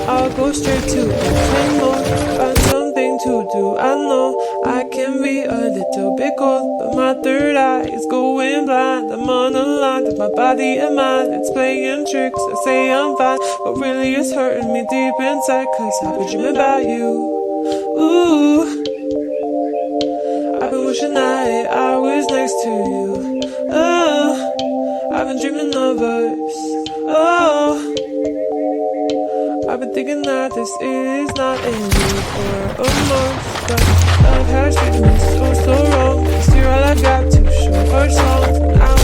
I'll go straight to it more. Find something to do. I know I can be a little bit cold, but my third eye is going blind. I'm unaligned with my body and mind. It's playing tricks. I say I'm fine, but really it's hurting me deep inside. Cause I've been dreaming about you. Ooh, I've been wishing that I was next to you. Oh, I've been dreaming of us. Oh, I've been thinking that this is not ending for a month, but love has treated me so wrong. This year all I got to show our songs.